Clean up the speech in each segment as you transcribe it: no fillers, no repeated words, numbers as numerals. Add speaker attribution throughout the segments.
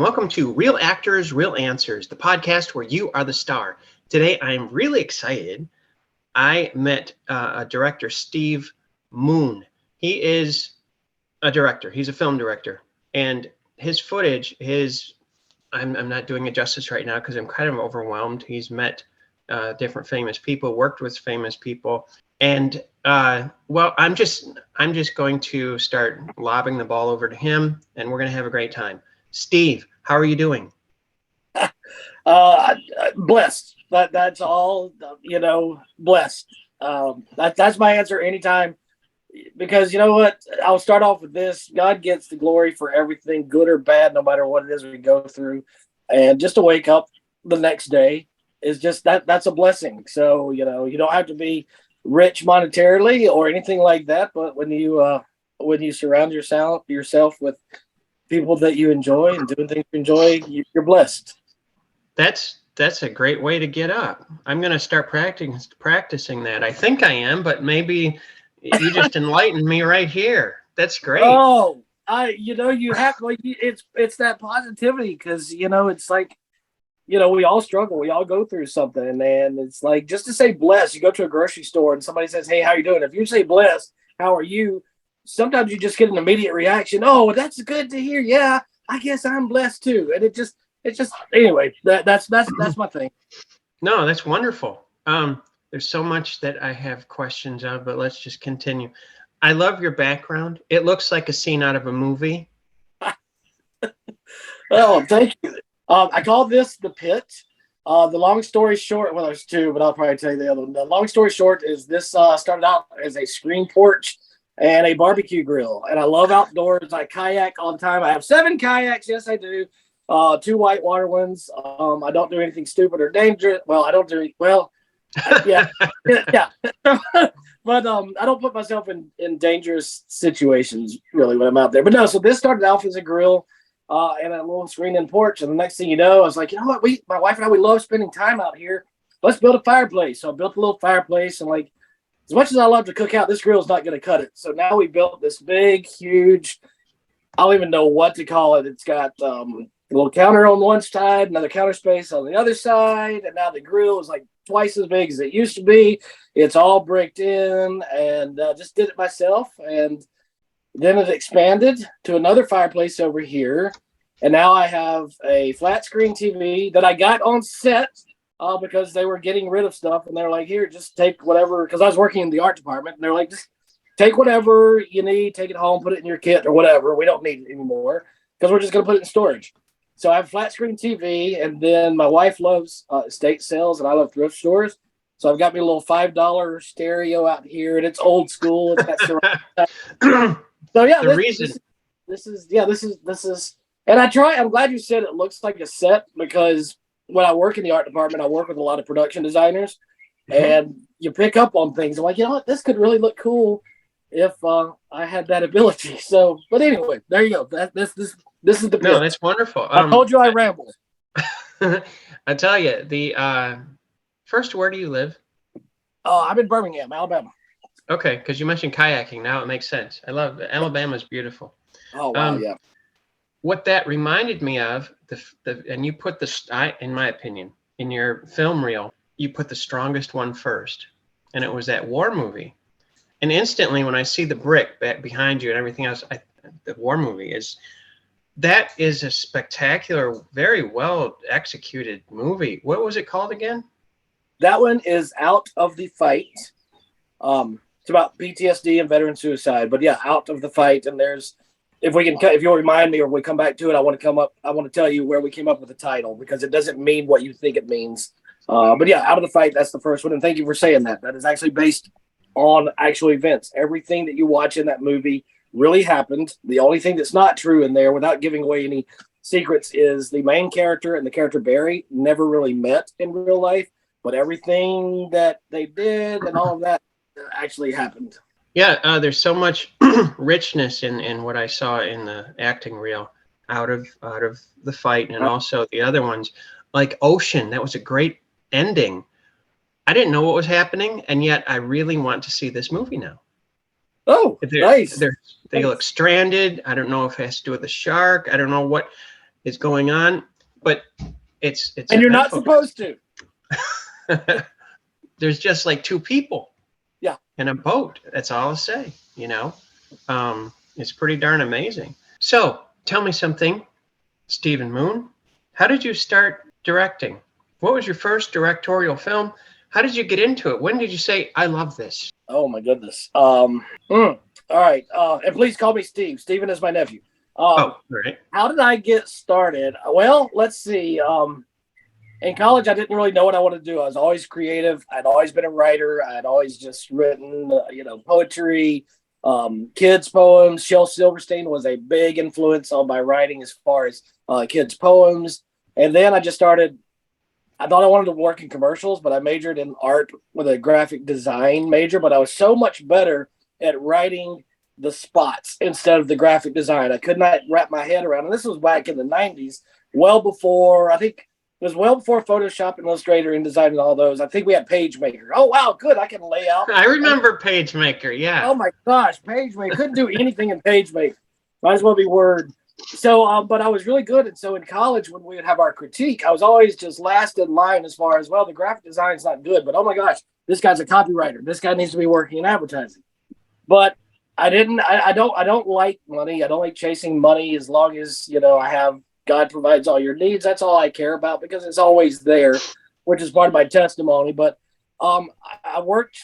Speaker 1: and welcome to Real Actors, Real Answers, the podcast where you are the star. Today, I am really excited. I met director, Steve Moon. He is a director. He's a film director. And his footage, I'm not doing it justice right now because I'm kind of overwhelmed. He's met different famous people, worked with famous people. And, I'm just going to start lobbing the ball over to him, and we're going to have a great time. Steve, how are you doing?
Speaker 2: Blessed. That's all, blessed. That's my answer anytime, because you know what? I'll start off with this. God gets the glory for everything, good or bad, no matter what it is we go through. And just to wake up the next day is just that's a blessing. So, you don't have to be rich monetarily or anything like that, but when you surround yourself with people that you enjoy and doing things you enjoy, you're blessed.
Speaker 1: That's a great way to get up. I'm going to start practicing that. I think I am, but maybe you just enlightened me right here. That's great.
Speaker 2: Oh, you have it's that positivity, because it's like, we all struggle, we all go through something, and it's like, just to say blessed. You go to a grocery store and somebody says, "Hey, how you doing?" If you say blessed, "How are you?" sometimes you just get an immediate reaction. "Oh, that's good to hear. Yeah, I guess I'm blessed too." And it's just anyway, that's my thing.
Speaker 1: No, that's wonderful. There's so much that I have questions of, but let's just continue. I love your background. It looks like a scene out of a movie.
Speaker 2: Oh, thank you. I call this the pit. The long story short, well, there's two, but I'll probably tell you the other one. The long story short is this started out as a screen porch and a barbecue grill. And I love outdoors. I kayak all the time. I have 7 kayaks. Yes, I do. 2 whitewater ones. I don't do anything stupid or dangerous. Well, I don't do yeah. Yeah. But I don't put myself in dangerous situations really when I'm out there. But no, so this started off as a grill and a little screen and porch. And the next thing you know, I was like, you know what? My wife and I, we love spending time out here. Let's build a fireplace. So I built a little fireplace, and like, as much as I love to cook out, this grill's not going to cut it. So now we built this big, huge, I don't even know what to call it. It's got a little counter on one side, another counter space on the other side, and now the grill is like twice as big as it used to be. It's all bricked in, and just did it myself. And then it expanded to another fireplace over here, and now I have a flat screen TV that I got on set because they were getting rid of stuff, and they're like, "Here, just take whatever," because I was working in the art department, and they're like, "Just take whatever you need, take it home, put it in your kit or whatever. We don't need it anymore because we're just going to put it in storage." So I have flat screen TV, and then my wife loves estate sales, and I love thrift stores. So I've got me a little $5 stereo out here, and it's old school. It's got surround. So yeah, this is, and I'm glad you said it looks like a set, because when I work in the art department, I work with a lot of production designers, and you pick up on things. I'm like, you know what, this could really look cool if I had that ability. So, but anyway, there you go. This is the pit.
Speaker 1: No, that's wonderful.
Speaker 2: I told you I ramble.
Speaker 1: I tell you, the first, where do you live?
Speaker 2: I'm in Birmingham, Alabama.
Speaker 1: Okay, because you mentioned kayaking. Now it makes sense. I love it. Alabama's beautiful.
Speaker 2: Oh wow, yeah.
Speaker 1: What that reminded me of, and you put in my opinion, in your film reel, you put the strongest one first, and it was that war movie. And instantly, when I see the brick back behind you and everything else, the war movie is a spectacular, very well executed movie. What was it called again?
Speaker 2: That one is Out of the Fight. It's about PTSD and veteran suicide. But yeah, Out of the Fight. And if you'll remind me, or we come back to it, I want to tell you where we came up with the title, because it doesn't mean what you think it means. But yeah, Out of the Fight, that's the first one. And thank you for saying that. That is actually based on actual events. Everything that you watch in that movie really happened. The only thing that's not true in there, without giving away any secrets, is the main character and the character Barry never really met in real life, but everything that they did and all of that actually happened.
Speaker 1: Yeah, there's so much richness in what I saw in the acting reel, out of the fight, and also the other ones, like Ocean. That was a great ending. I didn't know what was happening, and yet I really want to see this movie now.
Speaker 2: Oh, nice.
Speaker 1: They look stranded. I don't know if it has to do with the shark. I don't know what. is going on, but it's
Speaker 2: and you're not supposed to.
Speaker 1: There's just like two people.
Speaker 2: Yeah.
Speaker 1: In a boat. That's all I'll say. You know, it's pretty darn amazing. So tell me something, Stephen Moon. How did you start directing? What was your first directorial film? How did you get into it? When did you say, I love this?
Speaker 2: Oh, my goodness. All right. And please call me Steve. Stephen is my nephew.
Speaker 1: All right.
Speaker 2: How did I get started? Well, let's see. In college, I didn't really know what I wanted to do. I was always creative. I'd always been a writer. I'd always just written, poetry, kids' poems. Shel Silverstein was a big influence on my writing as far as kids' poems. And then I just started. I thought I wanted to work in commercials, but I majored in art with a graphic design major. But I was so much better at writing the spots instead of the graphic design. I could not wrap my head around. And this was back in the 90s, well before, I think it was well before Photoshop and Illustrator and design and all those. I think we had PageMaker. Oh, wow, good. I can lay out.
Speaker 1: I remember PageMaker, yeah.
Speaker 2: Oh, my gosh, PageMaker. Couldn't do anything in PageMaker. Might as well be Word. So, but I was really good. And so in college, when we would have our critique, I was always just last in line as far as, well, the graphic design's not good, but oh my gosh, this guy's a copywriter. This guy needs to be working in advertising. But I don't like money. I don't like chasing money as long as, I have God provides all your needs. That's all I care about because it's always there, which is part of my testimony. But I worked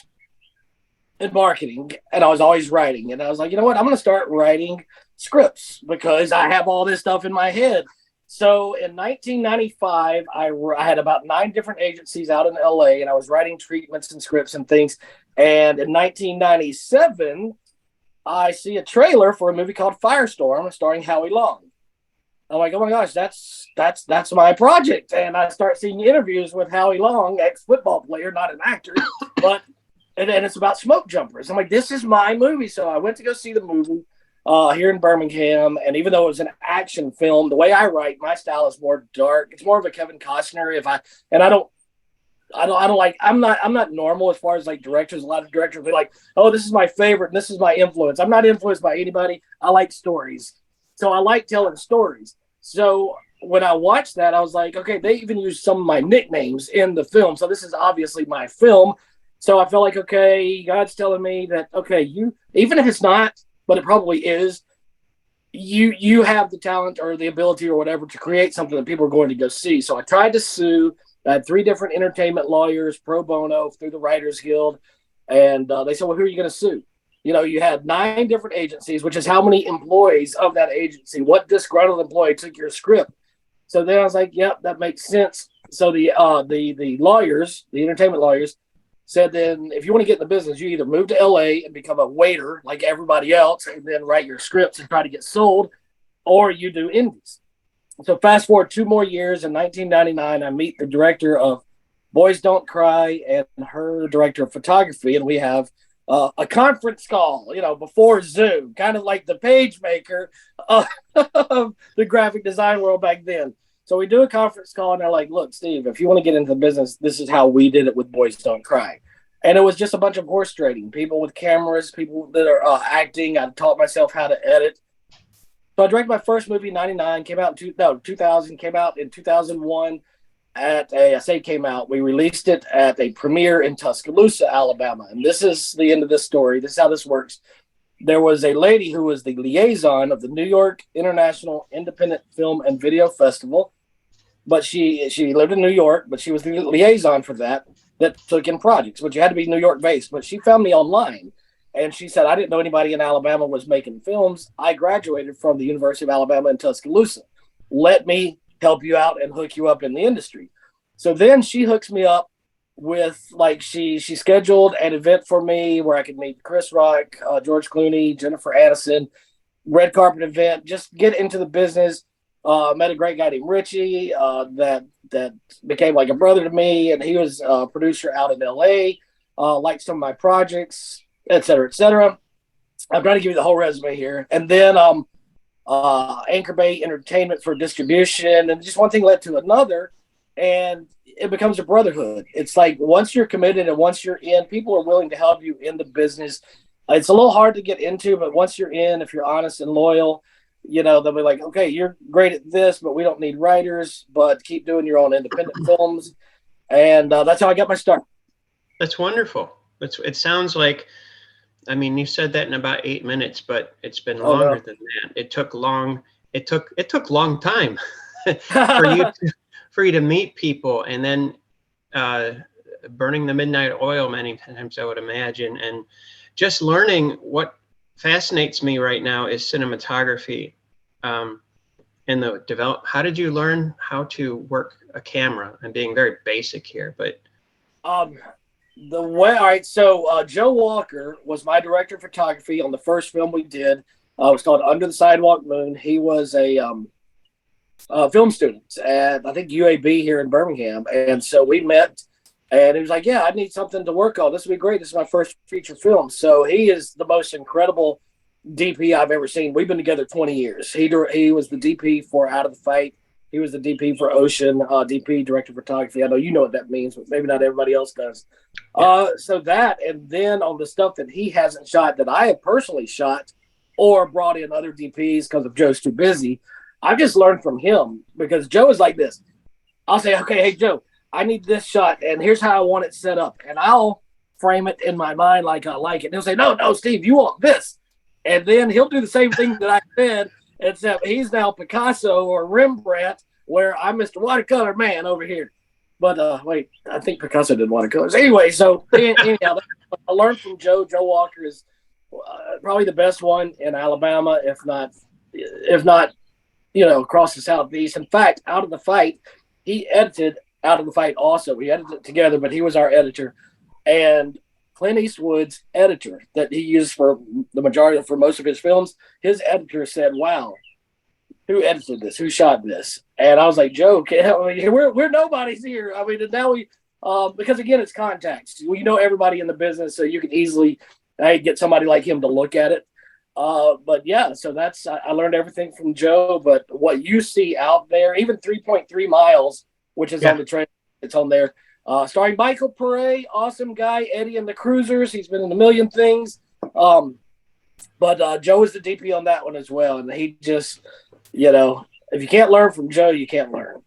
Speaker 2: in marketing and I was always writing. And I was like, you know what? I'm going to start writing scripts because I have all this stuff in my head. So in 1995, I had about 9 different agencies out in LA and I was writing treatments and scripts and things. And in 1997, I see a trailer for a movie called Firestorm starring Howie Long. I'm like, oh my gosh, that's my project. And I start seeing interviews with Howie Long, ex-football player, not an actor, but and it's about smoke jumpers. I'm like, this is my movie. So I went to go see the movie here in Birmingham. And even though it was an action film, the way I write, my style is more dark. It's more of a Kevin Costner. I'm not normal as far as like directors. A lot of directors be like, oh, this is my favorite. And this is my influence. I'm not influenced by anybody. I like stories. So I like telling stories. So when I watched that, I was like, okay, they even used some of my nicknames in the film. So this is obviously my film. So I felt like, okay, God's telling me that, okay, you, even if it's not, but it probably is, you have the talent or the ability or whatever to create something that people are going to go see. So I tried to sue. I had 3 different entertainment lawyers, pro bono, through the Writers Guild. And they said, well, who are you going to sue? You had 9 different agencies, which is how many employees of that agency. What disgruntled employee took your script? So then I was like, yep, that makes sense. So the lawyers, the entertainment lawyers, said then if you want to get in the business, you either move to LA and become a waiter like everybody else and then write your scripts and try to get sold, or you do indies. So fast forward 2 more years. In 1999, I meet the director of Boys Don't Cry and her director of photography, and we have a conference call, before Zoom, kind of like the PageMaker of the graphic design world back then. So we do a conference call, and they're like, look, Steve, if you want to get into the business, this is how we did it with Boys Don't Cry. And it was just a bunch of horse trading, people with cameras, people that are acting. I taught myself how to edit. So I directed my first movie in 99, 2000, came out in 2001. We released it at a premiere in Tuscaloosa, Alabama. And this is the end of this story. This is how this works. There was a lady who was the liaison of the New York International Independent Film and Video Festival. But she lived in New York, but she was the liaison for that took in projects, which you had to be New York based. But she found me online. And she said, I didn't know anybody in Alabama was making films. I graduated from the University of Alabama in Tuscaloosa. Let me help you out and hook you up in the industry. So then she hooks me up with, she scheduled an event for me where I could meet Chris Rock, George Clooney, Jennifer Aniston, red carpet event, just get into the business. Met a great guy named Richie that became like a brother to me, and he was a producer out in LA, liked some of my projects, et cetera, et cetera. I'm trying to give you the whole resume here. And then Anchor Bay Entertainment for distribution, and just one thing led to another, and it becomes a brotherhood. It's like once you're committed and once you're in, people are willing to help you in the business. It's a little hard to get into, but once you're in, if you're honest and loyal, they'll be like, okay, you're great at this, but we don't need writers, but keep doing your own independent films. And that's how I got my start.
Speaker 1: That's wonderful. It sounds like, I mean, you said that in about 8 minutes, but it's been longer than that. It took long time for you to meet people, and then burning the midnight oil many times, I would imagine. And just learning, what fascinates me right now is cinematography, and the how did you learn how to work a camera? I'm being very basic here, but
Speaker 2: the way, all right, so Joe Walker was my director of photography on the first film we did. It was called Under the Sidewalk Moon. He was a film student at, I think, UAB here in Birmingham. And so we met, and he was like, yeah, I need something to work on. This would be great. This is my first feature film. So he is the most incredible DP I've ever seen. We've been together 20 years. He was the DP for Out of the Fight. He was the DP for Ocean, DP, director of photography. I know you know what that means, but maybe not everybody else does. So that, and then on the stuff that he hasn't shot that I have personally shot or brought in other DPs because of Joe's too busy, I've just learned from him, because Joe is like this. I'll say, okay, hey, Joe, I need this shot, and here's how I want it set up. And I'll frame it in my mind like I like it. And he'll say, no, Steve, you want this. And then he'll do the same thing that I said, except he's now Picasso or Rembrandt, where I'm Mr. Watercolor Man over here. But wait, I think Picasso did watercolors. Anyway, so anyhow, I learned from Joe. Joe Walker is probably the best one in Alabama, if not, across the Southeast. In fact, Out of the Fight, he edited Out of the Fight also. We edited it together, but he was our editor. And Clint Eastwood's editor that he used for most of his films, his editor said, wow, who edited this? Who shot this? And I was like, Joe, we're nobodies here. I mean, now because again, it's contacts. You know everybody in the business, so you can easily get somebody like him to look at it. But yeah, so I learned everything from Joe. But what you see out there, even 3.3 miles, which is on the trailer, it's on there. Starring Michael Pare, awesome guy, Eddie and the Cruisers. He's been in a million things. But Joe is the DP on that one as well. And he just, if you can't learn from Joe, you can't learn.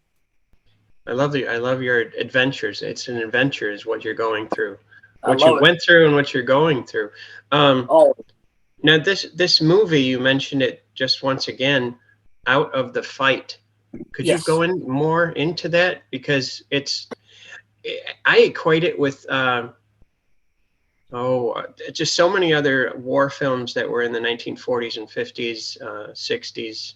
Speaker 1: I love your adventures. It's an adventure is what you're going through, what you went through and what you're going through. Now this movie, you mentioned it just once again, Out of the Fight. Could you go in more into that? Because I equate it with just so many other war films that were in the 1940s and 50s, 60s,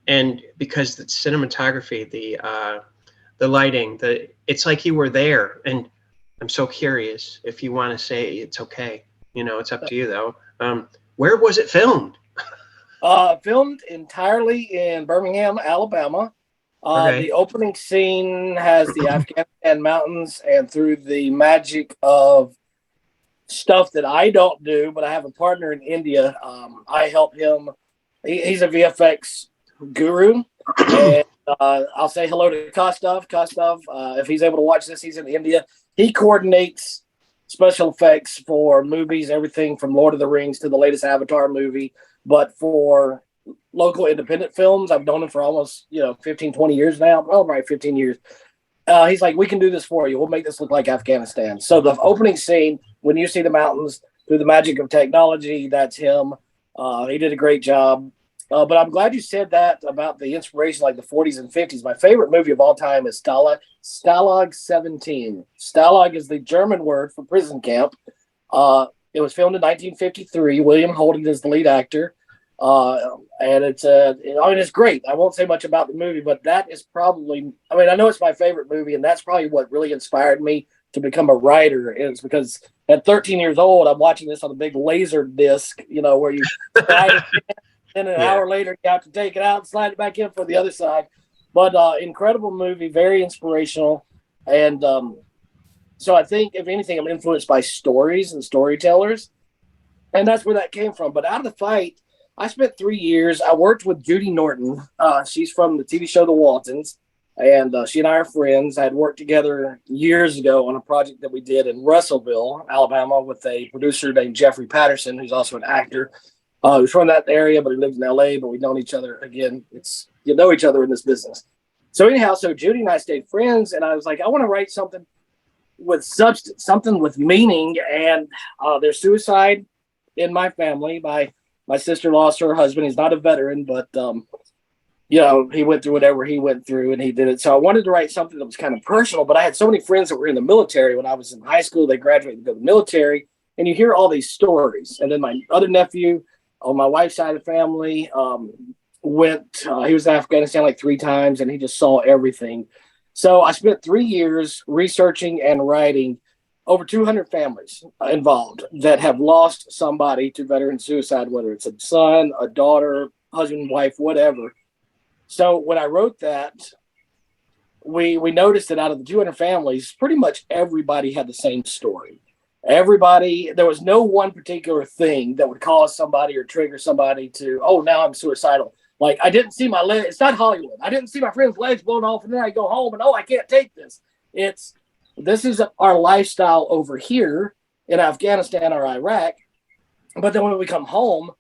Speaker 1: and because the cinematography, the lighting, it's like you were there. And I'm so curious, if you want to say it's okay, it's up to you though. Where was it filmed?
Speaker 2: Filmed entirely in Birmingham, Alabama. The opening scene has the Afghanistan mountains, and through the magic of stuff that I don't do, but I have a partner in India. I help him. He's a VFX guru, and I'll say hello to Kostov. Kostov, if he's able to watch this, he's in India. He coordinates special effects for movies, everything from Lord of the Rings to the latest Avatar movie. But for local independent films, I've known him for almost 15, 20 years now. Well, right, 15 years. He's like, we can do this for you. We'll make this look like Afghanistan. So the opening scene, when you see the mountains through the magic of technology, that's him. He did a great job. But I'm glad you said that about the inspiration, like the 40s and 50s. My favorite movie of all time is Stalag 17. Stalag is the German word for prison camp. It was filmed in 1953. William Holden is the lead actor. And it's great. I won't say much about the movie, but that is probably, I know it's my favorite movie, and that's probably what really inspired me to become a writer, is because at 13 years old, I'm watching this on a big laser disc, where you slide it in, and an hour later, you have to take it out and slide it back in for the other side. But incredible movie, very inspirational. And so I think, if anything, I'm influenced by stories and storytellers. And that's where that came from. But Out of the Fight, I spent 3 years. I worked with Judy Norton. She's from the TV show The Waltons, and she and I are friends. I had worked together years ago on a project that we did in Russellville, Alabama, with a producer named Jeffrey Patterson, who's also an actor. He was from that area, but he lives in LA, but we've known each other. Again, you know each other in this business. So anyhow, so Judy and I stayed friends, and I was like, I want to write something with substance, something with meaning. And there's suicide in my family. My sister lost her husband. He's not a veteran, but he went through whatever he went through, and he did it. So I wanted to write something that was kind of personal, but I had so many friends that were in the military. When I was in high school, they graduated to go to the military, and you hear all these stories. And then my other nephew on my wife's side of the family he was in Afghanistan like 3 times, and he just saw everything. So I spent 3 years researching and writing over 200 families involved that have lost somebody to veteran suicide, whether it's a son, a daughter, husband, wife, whatever. So when I wrote that, we noticed that out of the 200 families, pretty much everybody had the same story. There was no one particular thing that would cause somebody or trigger somebody to, oh, now I'm suicidal. Like, I didn't see my leg. It's not Hollywood. I didn't see my friend's legs blown off, and then I go home and, oh, I can't take this. This is our lifestyle over here in Afghanistan or Iraq. But then when we come home,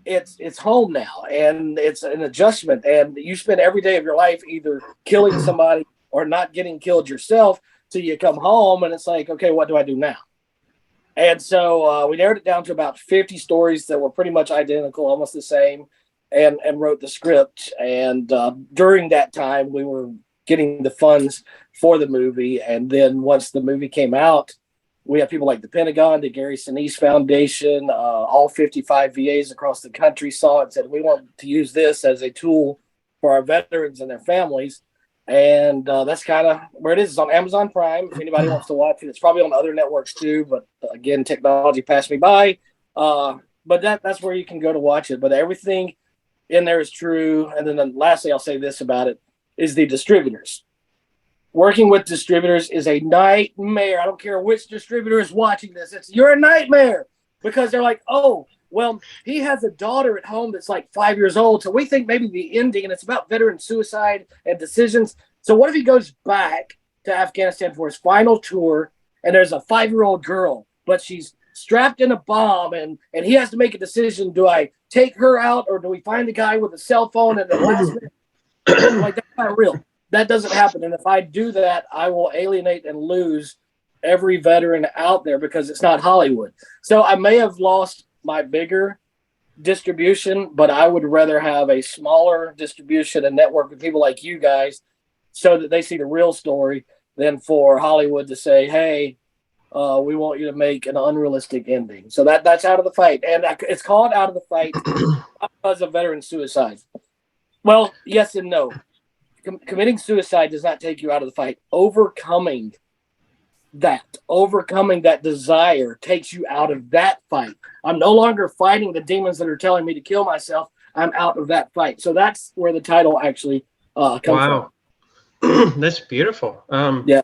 Speaker 2: it's home now, and it's an adjustment. And you spend every day of your life either killing somebody or not getting killed yourself till you come home, and it's like, okay, what do I do now? And so we narrowed it down to about 50 stories that were pretty much identical, almost the same, and wrote the script. And during that time, we were getting the funds for the movie. And then once the movie came out, we had people like the Pentagon, the Gary Sinise Foundation, all 55 VAs across the country saw it and said, we want to use this as a tool for our veterans and their families. And that's kind of where it is. It's on Amazon Prime. If anybody wants to watch it, it's probably on other networks too. But again, technology passed me by. But that's where you can go to watch it. But everything in there is true. And then lastly, I'll say this about it, is the distributors. Working with distributors is a nightmare. I don't care which distributor is watching this. You're a nightmare, because they're like, oh, well, he has a daughter at home that's like 5 years old. So we think maybe the ending, and it's about veteran suicide and decisions. So what if he goes back to Afghanistan for his final tour, and there's a 5-year-old girl, but she's strapped in a bomb, and he has to make a decision. Do I take her out, or do we find the guy with a cell phone at the last minute? Like, that's not real. That doesn't happen. And if I do that, I will alienate and lose every veteran out there, because it's not Hollywood. So I may have lost my bigger distribution, but I would rather have a smaller distribution and network with people like you guys so that they see the real story than for Hollywood to say, hey, we want you to make an unrealistic ending. So that's Out of the Fight. And it's called Out of the Fight because of veteran suicide. Well, yes and no. Committing suicide does not take you out of the fight. Overcoming that desire takes you out of that fight. I'm no longer fighting the demons that are telling me to kill myself. I'm out of that fight. So that's where the title actually comes from.
Speaker 1: That's beautiful.
Speaker 2: Yeah.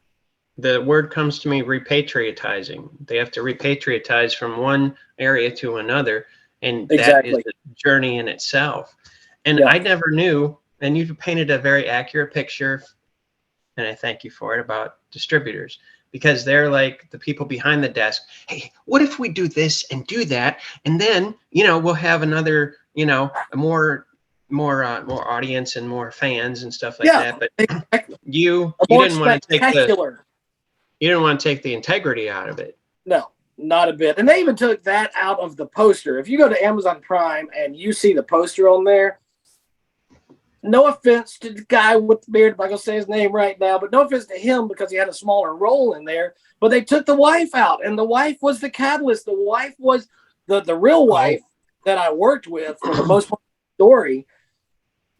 Speaker 1: The word comes to me, repatriatizing. They have to repatriatize from one area to another, and that is a journey in itself. And I never knew, and you painted a very accurate picture, and I thank you for it, about distributors, because they're like the people behind the desk. Hey, what if we do this and do that, and then we'll have another more audience and more fans and stuff like that. But you didn't want to take the integrity out of it.
Speaker 2: No, not a bit. And they even took that out of the poster. If you go to Amazon Prime and you see the poster on there, no offense to the guy with the beard, I'm not going to say his name right now, but no offense to him because he had a smaller role in there. But they took the wife out, and the wife was the catalyst. The wife was the real wife that I worked with for the most part of the story.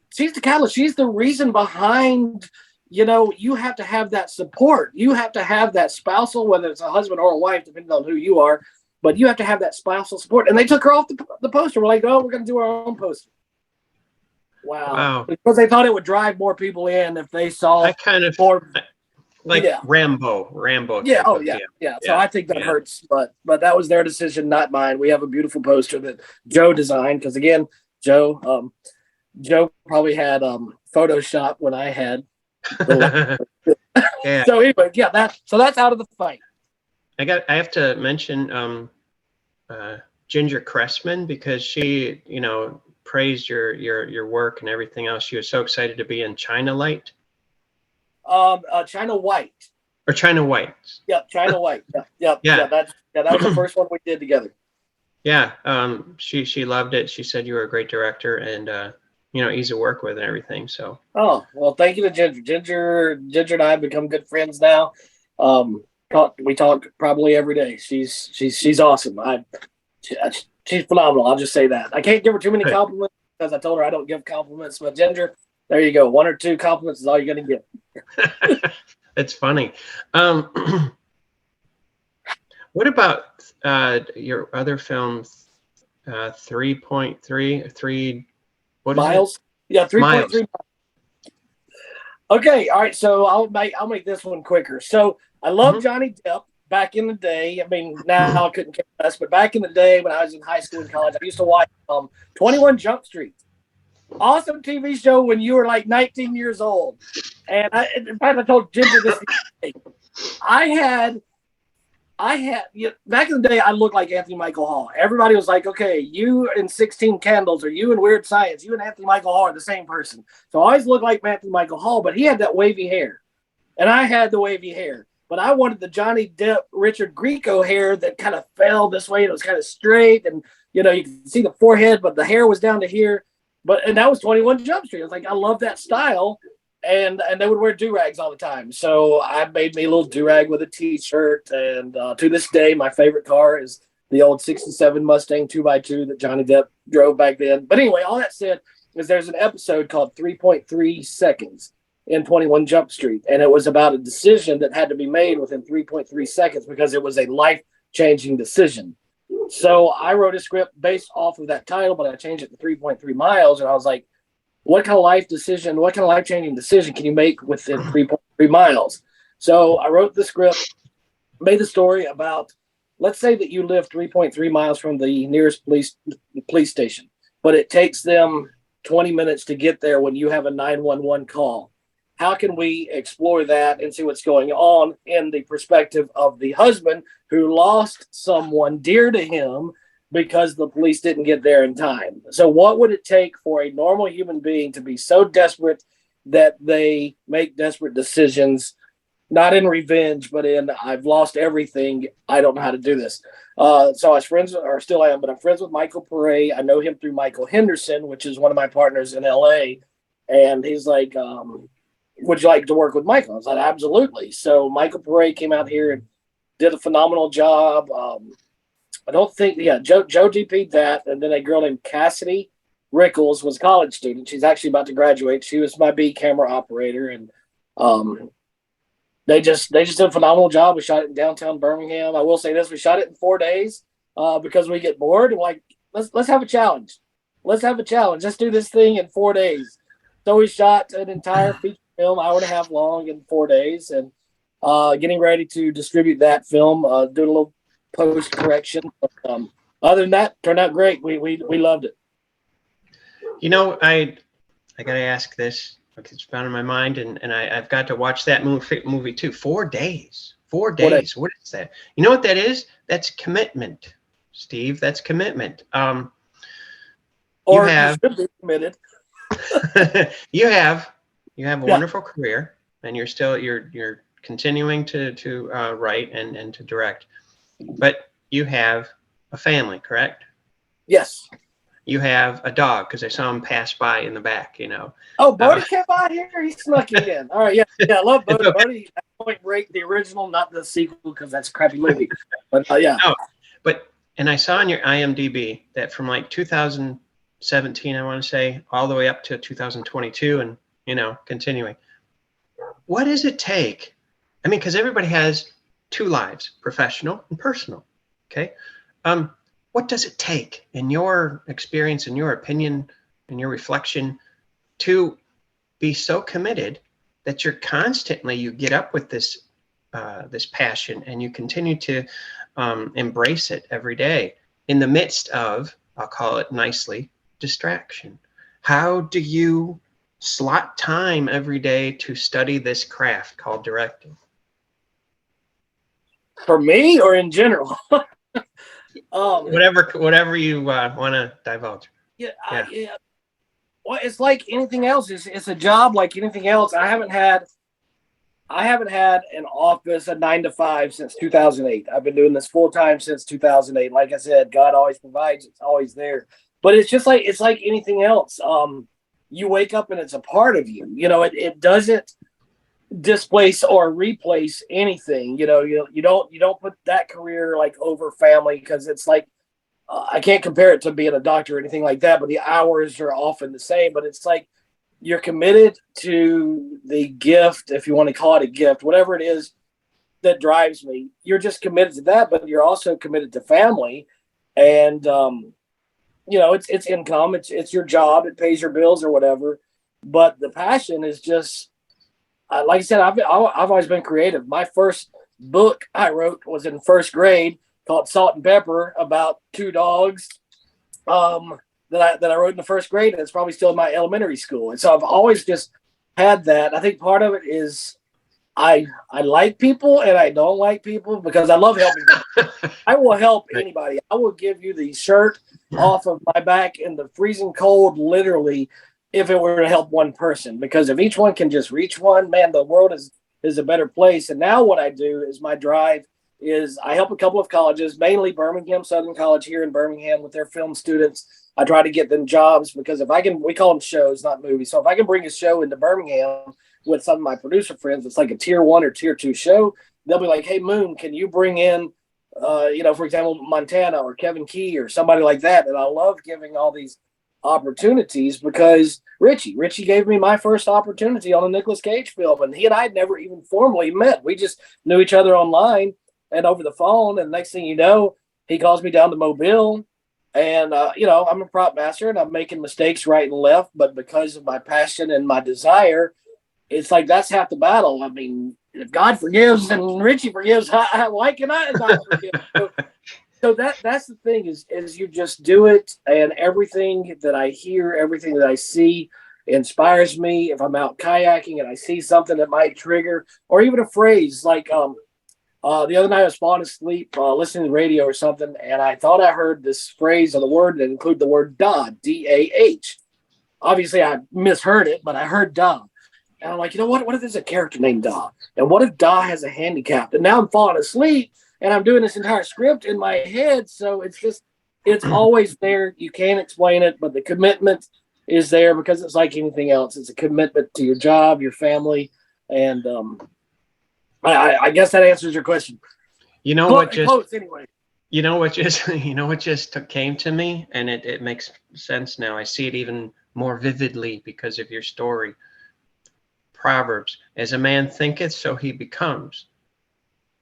Speaker 2: She's the catalyst. She's the reason behind, you have to have that support. You have to have that spousal, whether it's a husband or a wife, depending on who you are, but you have to have that spousal support. And they took her off the poster. We're like, oh, we're going to do our own poster. Wow. Because they thought it would drive more people in if they saw more,
Speaker 1: like Rambo.
Speaker 2: Yeah. Oh, yeah. So I think that hurts, but that was their decision, not mine. We have a beautiful poster that Joe designed, because again, Joe probably had Photoshop when I had. So anyway, that's Out of the Fight.
Speaker 1: I have to mention Ginger Cressman, because she, you know, praised your work and everything else. She was so excited to be in China Light
Speaker 2: China White.
Speaker 1: or China White.
Speaker 2: Yep, China White. Yep.
Speaker 1: Yeah.
Speaker 2: That was the first one we did together.
Speaker 1: Yeah. She loved it. She said you were a great director and you know, easy to work with and everything. So.
Speaker 2: Oh, well, thank you to Ginger. Ginger and I have become good friends now. We talk probably every day. She's awesome. She's phenomenal. I'll just say that. I can't give her too many compliments because I told her I don't give compliments. But Ginger, there you go. 1 or 2 compliments is all you're going to get.
Speaker 1: It's funny. What about your other film, 3.3, 3 what
Speaker 2: miles?
Speaker 1: Is it?
Speaker 2: Yeah, 3.3
Speaker 1: miles.
Speaker 2: Okay, all right. So I'll make this one quicker. So I love Johnny Depp back in the day. I mean, now I couldn't care less, but back in the day when I was in high school and college, I used to watch 21 Jump Street. Awesome TV show when you were like 19 years old. And in fact, I told Ginger this. Back in the day, I looked like Anthony Michael Hall. Everybody was like, okay, you and 16 Candles, or you and Weird Science, you and Anthony Michael Hall are the same person. So I always looked like Anthony Michael Hall, but he had that wavy hair. And I had the wavy hair. But I wanted the Johnny Depp, Richard Grieco hair that kind of fell this way. And it was kind of straight. And, you know, you can see the forehead, but the hair was down to here. And that was 21 Jump Street. I was like, I love that style. And they would wear do-rags all the time. So I made me a little do-rag with a T-shirt. And to this day, my favorite car is the old 67 Mustang 2x2 that Johnny Depp drove back then. But anyway, all that said is there's an episode called 3.3 Seconds in 21 Jump Street. And it was about a decision that had to be made within 3.3 seconds because it was a life-changing decision. So I wrote a script based off of that title, but I changed it to 3.3 miles. And I was like, what kind of life-changing decision can you make within 3.3 miles? So I wrote the script, made the story about, let's say that you live 3.3 miles from the nearest police station, but it takes them 20 minutes to get there when you have a 911 call. How can we explore that and see what's going on in the perspective of the husband who lost someone dear to him because the police didn't get there in time? So what would it take for a normal human being to be so desperate that they make desperate decisions, not in revenge, but in I've lost everything, I don't know how to do this. So I was friends, or still am, but I'm friends with Michael Pare. I know him through Michael Henderson, which is one of my partners in LA. And he's like, would you like to work with Michael? I was like, absolutely. So Michael Pare came out here and did a phenomenal job. I don't think, Joe GP'd that. And then a girl named Cassidy Rickles was a college student. She's actually about to graduate. She was my B camera operator. And they just did a phenomenal job. We shot it in downtown Birmingham. I will say this, we shot it in 4 days because we get bored. And like, let's have a challenge. Let's do this thing in 4 days. So we shot an entire feature film, hour and a half long, in 4 days. And getting ready to distribute that film, doing a little post correction. Other than that, turned out great. We loved it.
Speaker 1: You know, I gotta ask this because it's been on my mind, and I've got to watch that movie too. 4 days. 4 days. What is that? You know what that is? That's commitment, Steve. That's commitment.
Speaker 2: Or
Speaker 1: you have
Speaker 2: should be committed.
Speaker 1: you have a wonderful career, and you're continuing to write and to direct. But you have a family, correct?
Speaker 2: Yes.
Speaker 1: You have a dog, because I saw him pass by in the back, you know.
Speaker 2: Oh, Bodie came by here? He snuck it in. All right, yeah, I love Bodie. Okay. Bodie, Point Break, the original, not the sequel, because that's a crappy movie. But yeah.
Speaker 1: No, and I saw on your IMDb that from like 2017, I want to say, all the way up to 2022 and, you know, continuing. What does it take? I mean, because everybody has 2 lives, professional and personal, okay? What does it take, in your experience, in your opinion, in your reflection, to be so committed that you get up with this passion and you continue to embrace it every day in the midst of, I'll call it nicely, distraction? How do you slot time every day to study this craft called directing?
Speaker 2: For me, or in general?
Speaker 1: Whatever you want to divulge.
Speaker 2: Yeah,
Speaker 1: Yeah.
Speaker 2: yeah. Well, it's like anything else. It's a job like anything else. I haven't had an office, a 9 to 5 since 2008. I've been doing this full time since 2008. Like I said, God always provides. It's always there. But it's like anything else. You wake up and it's a part of you. You know, it doesn't displace or replace anything. You know, you don't put that career like over family, because it's like I can't compare it to being a doctor or anything like that. But the hours are often the same. But it's like you're committed to the gift, if you want to call it a gift, whatever it is that drives me. You're just committed to that, but you're also committed to family, and you know, it's income, it's your job, it pays your bills or whatever. But the passion is just, like I said, I've always been creative. My first book I wrote was in first grade, called Salt and Pepper, about two dogs. That I wrote in the first grade, and it's probably still in my elementary school. And so I've always just had that. I think part of it is I like people and I don't like people, because I love helping people. I will help anybody. I will give you the shirt off of my back in the freezing cold, literally, if it were to help one person. Because if each one can just reach one, man, the world is a better place. And now what I do is my drive is I help a couple of colleges, mainly Birmingham, Southern College here in Birmingham, with their film students. I try to get them jobs, because if I can, we call them shows, not movies. So if I can bring a show into Birmingham with some of my producer friends, it's like a tier 1 or tier 2 show. They'll be like, "Hey, Moon, can you bring in, you know, for example, Montana or Kevin Key or somebody like that?" And I love giving all these opportunities, because Richie gave me my first opportunity on a Nicolas Cage film, and he and I had never even formally met. We just knew each other online and over the phone. And next thing you know, he calls me down to Mobile. And, you know, I'm a prop master and I'm making mistakes right and left. But because of my passion and my desire, it's like that's half the battle. I mean, if God forgives and Richie forgives, why can I not forgive? So that's the thing is you just do it. And everything that I hear, everything that I see inspires me. If I'm out kayaking and I see something that might trigger, or even a phrase like, the other night I was falling asleep listening to the radio or something, and I thought I heard this phrase or the word that included the word "da," D-A-H. Obviously, I misheard it, but I heard "da," and I'm like, you know what? What if there's a character named Da? And what if Da has a handicap? And now I'm falling asleep, and I'm doing this entire script in my head. So it's always there. You can't explain it, but the commitment is there, because it's like anything else. It's a commitment to your job, your family, and I guess that answers your question.
Speaker 1: You know what just
Speaker 2: close anyway.
Speaker 1: You know what just came to me, and it makes sense now. I see it even more vividly because of your story. Proverbs: as a man thinketh, so he becomes.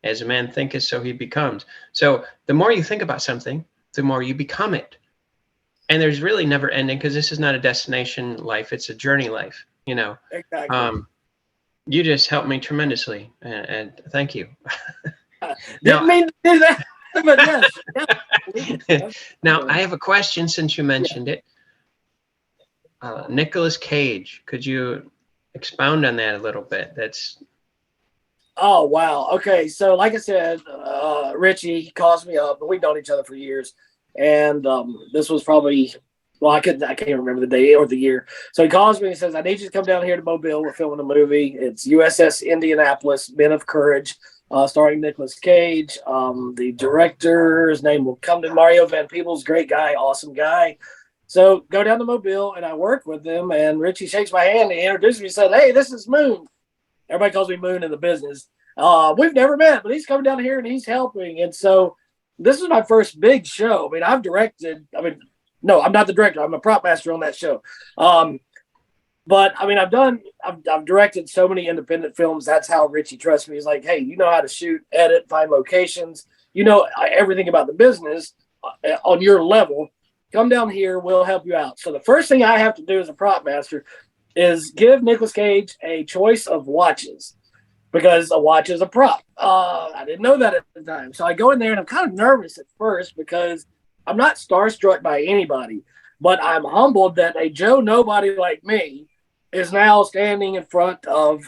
Speaker 1: As a man thinketh, so he becomes. So the more you think about something, the more you become it. And there's really never ending, because this is not a destination life; it's a journey life. You know.
Speaker 2: Exactly.
Speaker 1: You just helped me tremendously, and thank you.
Speaker 2: Didn't mean to do that, but yes.
Speaker 1: Now, I have a question since you mentioned it. Nicolas Cage, could you expound on that a little bit?
Speaker 2: Oh, wow. Okay, so like I said, Richie calls me up, and we've known each other for years, and this was probably, well, I can't remember the day or the year. So he calls me and says, "I need you to come down here to Mobile. We're filming a movie. It's USS Indianapolis, Men of Courage, starring Nicolas Cage. The director's name will come to Mario Van Peebles, great guy, awesome guy." So go down to Mobile, and I work with them, and Richie shakes my hand, and he introduces me and said, "Hey, this is Moon." Everybody calls me Moon in the business. We've never met, but he's coming down here, and he's helping. And so this is my first big show. I mean, I've directed, no, I'm not the director. I'm a prop master on that show. But I mean, I've directed so many independent films. That's how Richie trusts me. He's like, "Hey, you know how to shoot, edit, find locations. You know everything about the business on your level. Come down here. We'll help you out." So the first thing I have to do as a prop master is give Nicolas Cage a choice of watches, because a watch is a prop. I didn't know that at the time. So I go in there, and I'm kind of nervous at first, because I'm not starstruck by anybody, but I'm humbled that a Joe Nobody like me is now standing in front of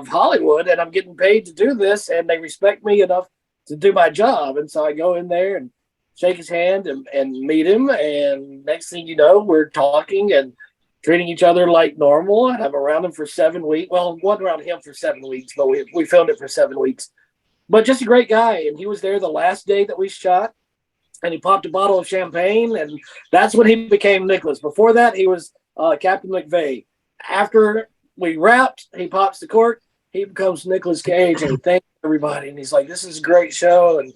Speaker 2: Hollywood, and I'm getting paid to do this, and they respect me enough to do my job. And so I go in there and shake his hand and meet him. And next thing you know, we're talking and treating each other like normal. And I'm around him for 7 weeks. Well, wasn't around him for 7 weeks, but we filmed it for 7 weeks. But just a great guy. And he was there the last day that we shot. And he popped a bottle of champagne. And that's when he became Nicholas. Before that, he was Captain McVeigh. After we wrapped, he pops the cork. He becomes Nicolas Cage, and he thanks everybody. And he's like, "This is a great show." And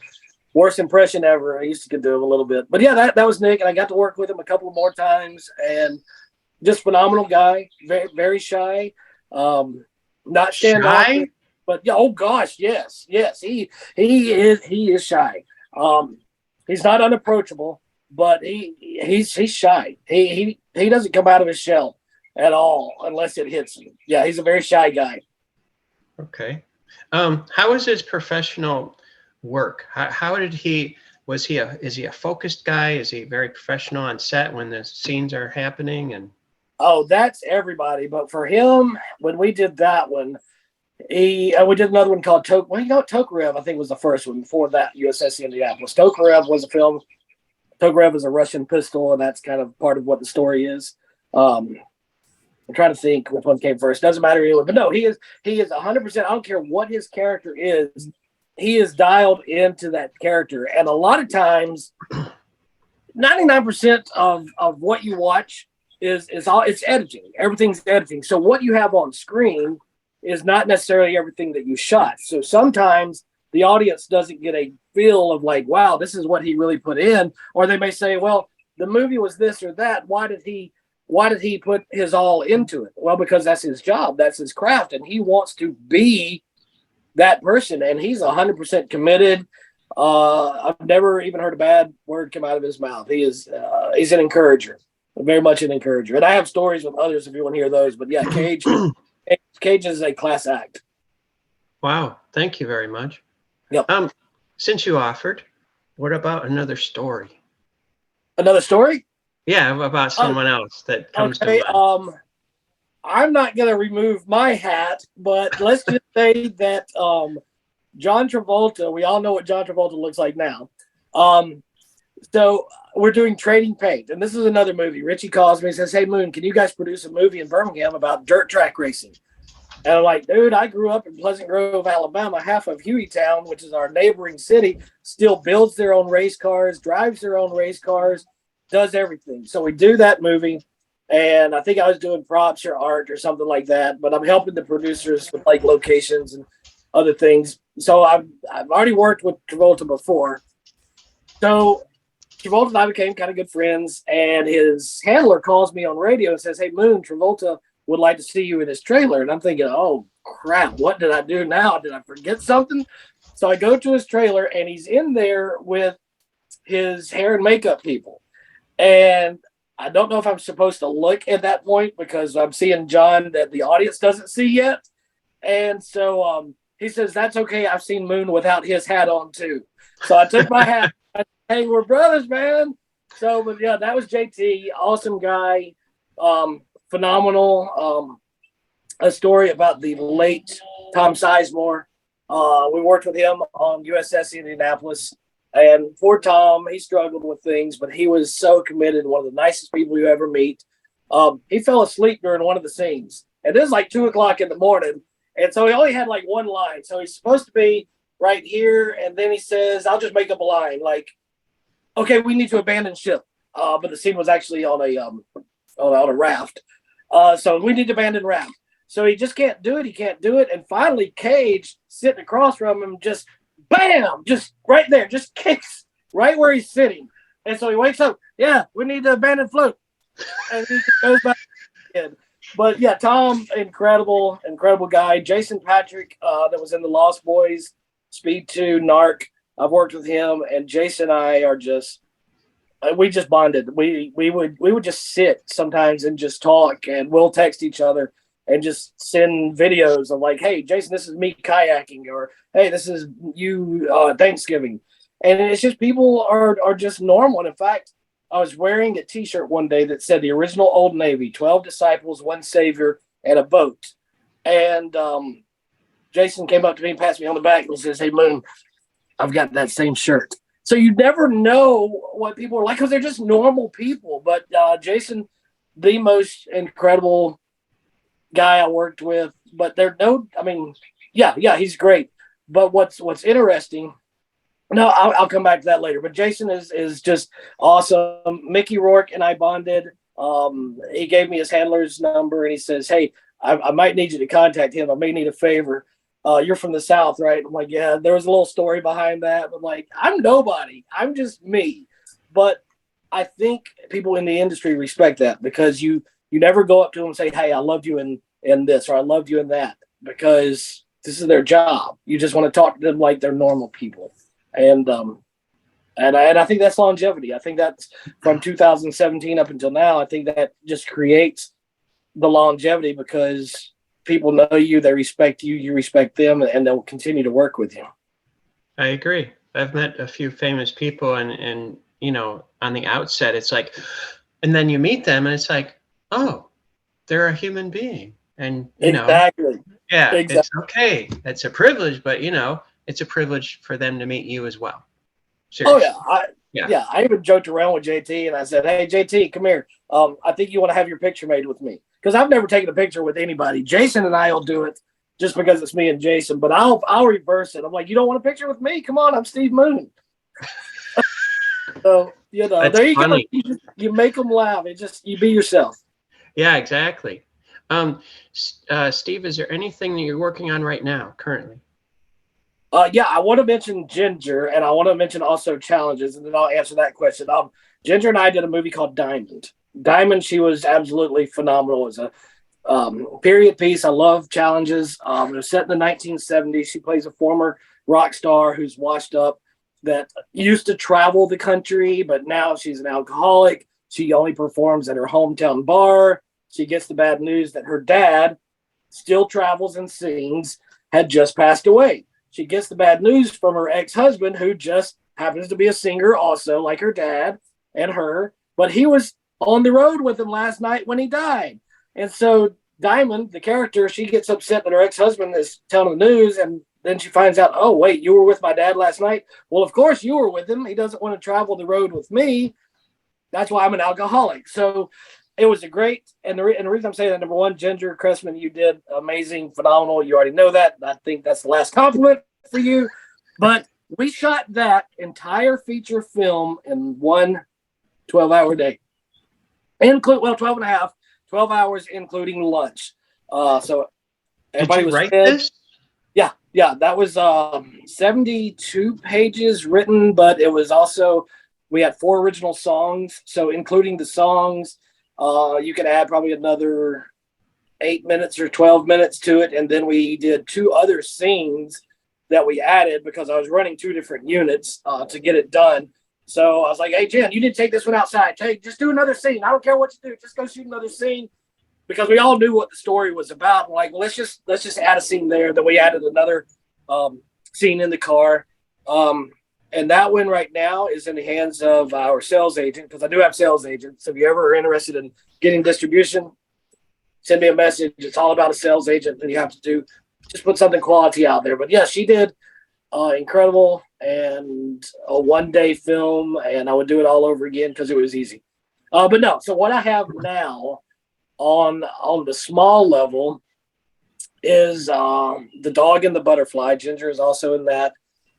Speaker 2: worst impression ever. I used to do him a little bit. But yeah, that was Nick. And I got to work with him a couple more times. And just phenomenal guy. Very, very shy. Not standoffish. But yeah, oh gosh, yes. He is shy. He's not unapproachable, but he's shy. He doesn't come out of his shell at all unless it hits him. Yeah, he's a very shy guy.
Speaker 1: Okay. How is his professional work? How did he? Is he a focused guy? Is he very professional on set when the scenes are happening? And
Speaker 2: that's everybody. But for him, when we did that one, we did another one called Tokarev, I think was the first one before that, USS Indianapolis. Tokarev was a film. Tokarev is a Russian pistol, and that's kind of part of what the story is. I'm trying to think which one came first. Doesn't matter anyway. But no, he is 100%. I don't care what his character is. He is dialed into that character. And a lot of times, 99% of what you watch is it's editing. Everything's editing. So what you have on screen is not necessarily everything that you shot. So sometimes the audience doesn't get a feel of like, wow, this is what he really put in. Or they may say, well, the movie was this or that. Why did he put his all into it? Well, because that's his job. That's his craft. And he wants to be that person. And he's 100% committed. I've never even heard a bad word come out of his mouth. He's an encourager, very much an encourager. And I have stories with others if you want to hear those. But yeah, Cage is a class act.
Speaker 1: Wow. Thank you very much.
Speaker 2: Yep.
Speaker 1: Since you offered, what about another story?
Speaker 2: Another story?
Speaker 1: Yeah, about someone else that comes to mind.
Speaker 2: I'm not going to remove my hat, but let's just say that John Travolta, we all know what John Travolta looks like now. So we're doing Trading Paint, and this is another movie. Richie calls me and says, "Hey, Moon, can you guys produce a movie in Birmingham about dirt track racing?" And I'm like, "Dude, I grew up in Pleasant Grove, Alabama. Half of Hueytown, which is our neighboring city, still builds their own race cars, drives their own race cars, does everything." So we do that movie, and I think I was doing props or art or something like that, but I'm helping the producers with like locations and other things. So I've already worked with Travolta before. So Travolta and I became kind of good friends, and his handler calls me on radio and says, "Hey, Moon, Travolta would like to see you in his trailer." And I'm thinking, oh, crap, what did I do now? Did I forget something? So I go to his trailer, and he's in there with his hair and makeup people. And I don't know if I'm supposed to look at that point because I'm seeing John that the audience doesn't see yet. And so he says, "That's okay. I've seen Moon without his hat on too." So I took my hat. I said, "Hey, we're brothers, man." So, but yeah, that was JT. Awesome guy. Phenomenal. A story about the late Tom Sizemore. We worked with him on USS Indianapolis. And poor Tom, he struggled with things, but he was so committed. One of the nicest people you ever meet. He fell asleep during one of the scenes. And this is like 2:00 in the morning. And so he only had like one line. So he's supposed to be right here. And then he says, I'll just make up a line like, "Okay, we need to abandon ship." But the scene was actually on a raft. So we need to abandon raft. So he just can't do it. He can't do it. And finally, Cage, sitting across from him, just bam, just right there, just kicks right where he's sitting. And so he wakes up. "Yeah, we need to abandon float." And he goes back in. But yeah, Tom, incredible guy. Jason Patrick, that was in the Lost Boys, Speed 2, Narc. I've worked with him, and Jason and I are we just bonded. We would just sit sometimes and just talk, and we'll text each other and just send videos of like, "Hey, Jason, this is me kayaking," or "Hey, this is you Thanksgiving." And it's just people are just normal. And in fact, I was wearing a T-shirt one day that said the original Old Navy, 12 disciples, one savior, and a boat. And Jason came up to me and passed me on the back and says, "Hey, Moon, I've got that same shirt." So you never know what people are like because they're just normal people. But Jason, the most incredible guy I worked with. But yeah, he's great. But what's interesting? No, I'll come back to that later. But Jason is just awesome. Mickey Rourke and I bonded. He gave me his handler's number and he says, "Hey, I might need you to contact him. I may need a favor. You're from the South, right?" I'm like, "Yeah." There was a little story behind that. I'm like, I'm nobody. I'm just me. But I think people in the industry respect that because you never go up to them and say, "Hey, I loved you in this," or "I loved you in that," because this is their job. You just want to talk to them like they're normal people. And I think that's longevity. I think that's from 2017 up until now. I think that just creates the longevity because people know you, they respect you, you respect them, and they'll continue to work with you.
Speaker 1: I agree. I've met a few famous people, and on the outset, it's like, and then you meet them, and it's like, oh, they're a human being, and
Speaker 2: Exactly.
Speaker 1: yeah, it's okay. It's a privilege, but it's a privilege for them to meet you as well. Seriously.
Speaker 2: Oh yeah. I even joked around with JT and I said, "Hey JT, come here. I think you want to have your picture made with me because I've never taken a picture with anybody. Jason and I will do it just because it's me and Jason, but I'll reverse it. I'm like, you don't want a picture with me? Come on, I'm Steve Moon." So
Speaker 1: That's
Speaker 2: there you
Speaker 1: funny.
Speaker 2: go. You make them laugh. You be yourself.
Speaker 1: Yeah, exactly. Steve, is there anything that you're working on right now, currently?
Speaker 2: Yeah, I want to mention Ginger, and I want to mention also challenges, and then I'll answer that question. Ginger and I did a movie called Diamond. Diamond, she was absolutely phenomenal as a period piece. I love challenges. It was set in the 1970s. She plays a former rock star who's washed up that used to travel the country, but now she's an alcoholic. She only performs at her hometown bar. She gets the bad news that her dad still travels and sings, had just passed away. She gets the bad news from her ex-husband, who just happens to be a singer also, like her dad and her, but he was on the road with him last night when he died. And so Diamond, the character, she gets upset that her ex-husband is telling the news, and then she finds out, "Oh, wait, you were with my dad last night?" Well, of course you were with him. He doesn't want to travel the road with me. That's why I'm an alcoholic. So it was a great, and the reason I'm saying that, number one, Ginger Cressman, you did amazing, phenomenal. You already know that. I think that's the last compliment for you. But we shot that entire feature film in one 12-hour day. 12 and a half, 12 hours, including lunch. So everybody was
Speaker 1: write
Speaker 2: fed.
Speaker 1: this?
Speaker 2: Yeah, that was 72 pages written, but it was also, we had 4 original songs. So including the songs, you can add probably another 8 minutes or 12 minutes to it. And then we did 2 other scenes that we added because I was running 2 different units to get it done. So I was like, "Hey, Jen, you need to take this one outside. Just do another scene. I don't care what you do. Just go shoot another scene." Because we all knew what the story was about. We're like, well, let's just add a scene there. Then we added another scene in the car. And that one right now is in the hands of our sales agent, because I do have sales agents. So if you ever are interested in getting distribution, send me a message. It's all about a sales agent, and you have to do just put something quality out there. But yeah, she did incredible, and a one-day film, and I would do it all over again because it was easy. But no, so what I have now on the small level is The Dog and the Butterfly. Ginger is also in that.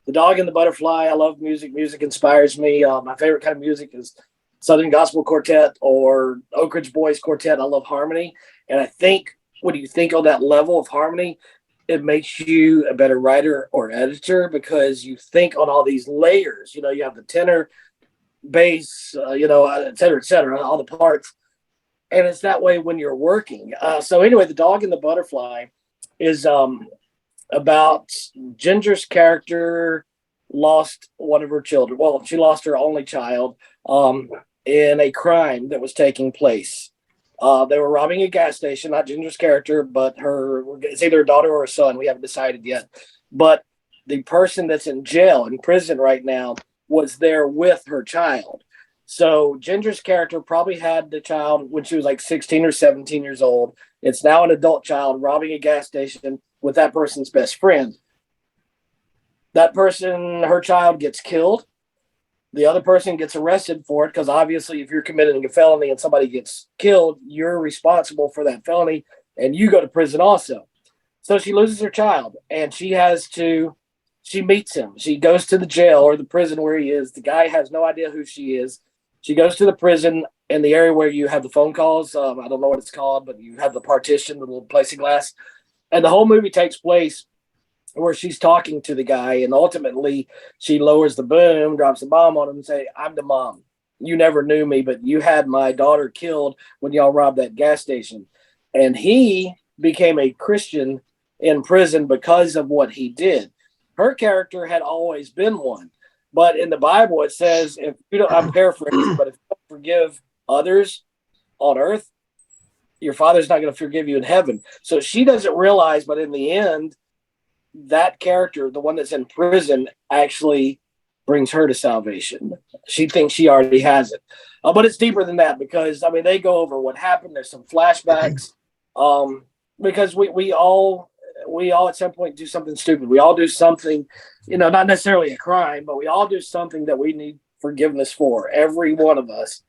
Speaker 2: The Dog and the Butterfly, I love music. Music inspires me. My favorite kind of music is Southern Gospel Quartet or Oak Ridge Boys Quartet. I love harmony. And I think when you think on that level of harmony, it makes you a better writer or editor because you think on all these layers. You have the tenor, bass, et cetera, all the parts. And it's that way when you're working. So anyway, The Dog and the Butterfly is about Ginger's character lost one of her children. Well, she lost her only child in a crime that was taking place. They were robbing a gas station, not Ginger's character, but it's either a daughter or a son. We haven't decided yet. But the person that's in jail, in prison right now, was there with her child. So Ginger's character probably had the child when she was like 16 or 17 years old. It's now an adult child robbing a gas station with that person's best friend. That person, her child, gets killed. The other person gets arrested for it because obviously if you're committing a felony and somebody gets killed, you're responsible for that felony and you go to prison also. So she loses her child and she meets him. She goes to the jail or the prison where he is. The guy has no idea who she is. She goes to the prison in the area where you have the phone calls. I don't know what it's called, but you have the partition, the little plexiglass. And the whole movie takes place where she's talking to the guy, and ultimately she lowers the boom, drops the bomb on him, and say, "I'm the mom. You never knew me, but you had my daughter killed when y'all robbed that gas station." And he became a Christian in prison because of what he did. Her character had always been one, but in the Bible it says, if you don't, I'm paraphrasing, but if you don't forgive others on earth, your father's not going to forgive you in heaven. So she doesn't realize, but in the end, that character, the one that's in prison, actually brings her to salvation. She thinks she already has it. But it's deeper than that because, I mean, they go over what happened. There's some flashbacks because we all at some point do something stupid. We all do something, not necessarily a crime, but we all do something that we need forgiveness for, every one of us.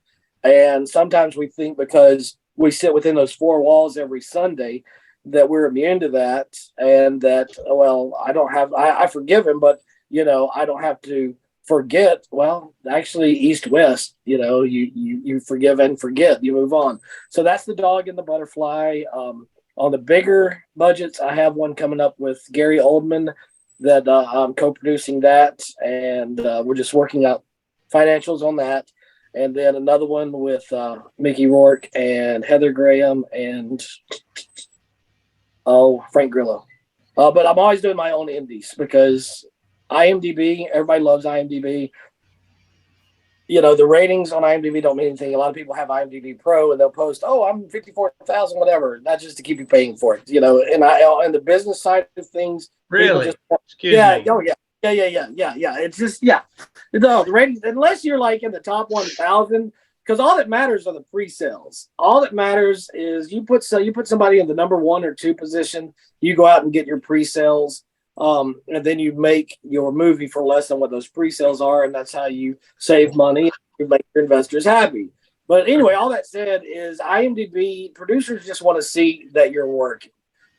Speaker 2: And sometimes we think because we sit within those four walls every Sunday that we're immune to that, and that, well, I forgive him, but I don't have to forget. Well, actually, east west, you forgive and forget, you move on. So that's The Dog and the Butterfly. On the bigger budgets, I have one coming up with Gary Oldman that I'm co-producing that, and we're just working out financials on that. And then another one with Mickey Rourke and Heather Graham and Frank Grillo. But I'm always doing my own indies because IMDb, everybody loves IMDb. The ratings on IMDb don't mean anything. A lot of people have IMDb Pro and they'll post, I'm 54,000, whatever. That's just to keep you paying for it. And the business side of things.
Speaker 1: Really?
Speaker 2: Excuse me. Oh, yeah. Yeah. It's just, No, the ratings, unless you're like in the top 1,000, because all that matters are the pre-sales. All that matters is you put somebody in the number 1 or 2 position, you go out and get your pre-sales, and then you make your movie for less than what those pre-sales are, and that's how you save money. You make your investors happy. But anyway, all that said is IMDb producers just want to see that you're working.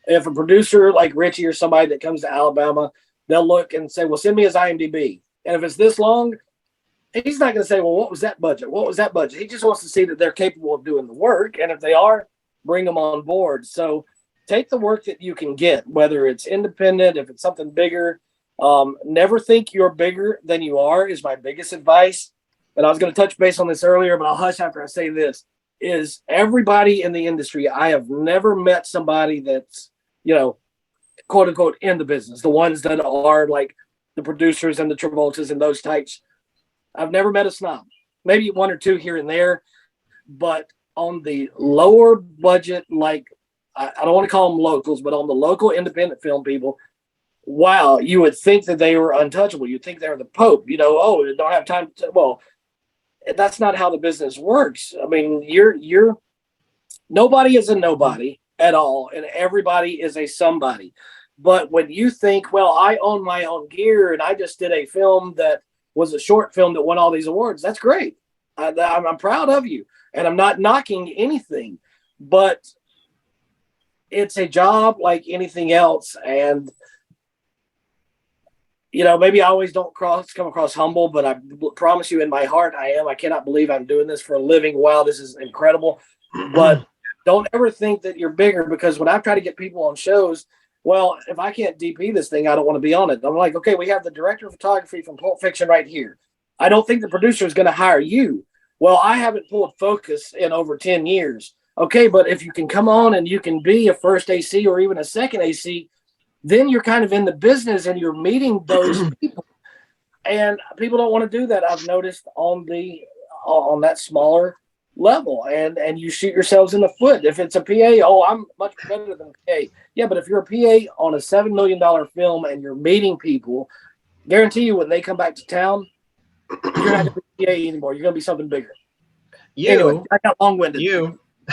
Speaker 2: If a producer like Richie or somebody that comes to Alabama, they'll look and say, well, send me his IMDb. And if it's this long, he's not going to say, well, what was that budget? What was that budget? He just wants to see that they're capable of doing the work. And if they are, bring them on board. So take the work that you can get, whether it's independent, if it's something bigger. Never think you're bigger than you are is my biggest advice. And I was going to touch base on this earlier, but I'll hush after I say this, is everybody in the industry. I have never met somebody that's, quote unquote, in the business. The ones that are like the producers and the Travoltas and those types. I've never met a snob, maybe 1 or 2 here and there, but on the lower budget, like I don't want to call them locals, but on the local independent film people, wow, you would think that they were untouchable. You'd think they were the Pope, they don't have time to, well, that's not how the business works. I mean, nobody is a nobody at all, and everybody is a somebody. But when you think, well, I own my own gear and I just did a film that was a short film that won all these awards, that's great. I'm proud of you, and I'm not knocking anything, but it's a job like anything else. And maybe I always don't come across humble, but I promise you in my heart I am. I cannot believe I'm doing this for a living. Wow, this is incredible. But don't ever think that you're bigger, because when I try to get people on shows, well, if I can't DP this thing, I don't want to be on it. I'm like, okay, we have the director of photography from Pulp Fiction right here. I don't think the producer is going to hire you. Well, I haven't pulled focus in over 10 years. Okay, but if you can come on and you can be a first AC or even a second AC, then you're kind of in the business and you're meeting those people. And people don't want to do that. I've noticed on that smaller level, and you shoot yourselves in the foot. If it's a PA, I'm much better than a PA. Yeah, but if you're a PA on a $7 million film and you're meeting people, guarantee you when they come back to town, you're not going to be PA anymore. You're going to be something bigger. Anyway, I got long-winded.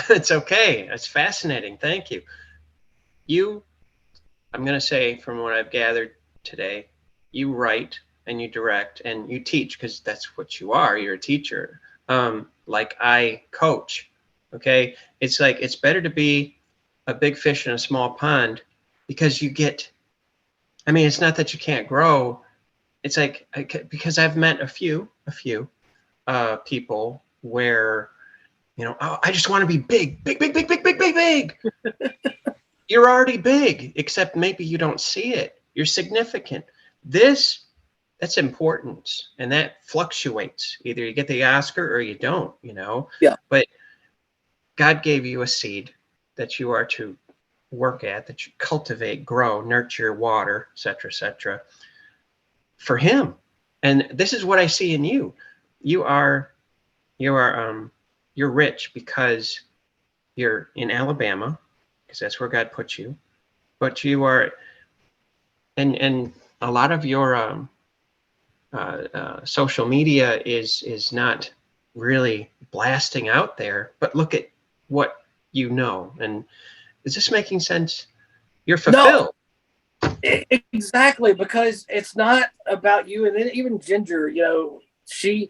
Speaker 1: It's okay. It's fascinating. Thank you. I'm going to say, from what I've gathered today, you write and you direct and you teach, because that's what you are. You're a teacher. Like I coach. Okay. It's like, it's better to be a big fish in a small pond, because you get, I mean, it's not that you can't grow. It's like, because I've met a few people where, you know, oh, I just want to be big, big, big, big, big, big, big, big. You're already big, except maybe you don't see it. You're significant. That's important, and that fluctuates. Either you get the Oscar or you don't, you know.
Speaker 2: Yeah.
Speaker 1: But God gave you a seed that you are to work at, that you cultivate, grow, nurture, water, etc., for Him. And this is what I see in you. You're rich because you're in Alabama, because that's where God put you. But you are, and a lot of your social media is not really blasting out there. But look at what you know. And is this making sense? You're fulfilled.
Speaker 2: No, exactly, because it's not about you. And then even Ginger, you know, she'd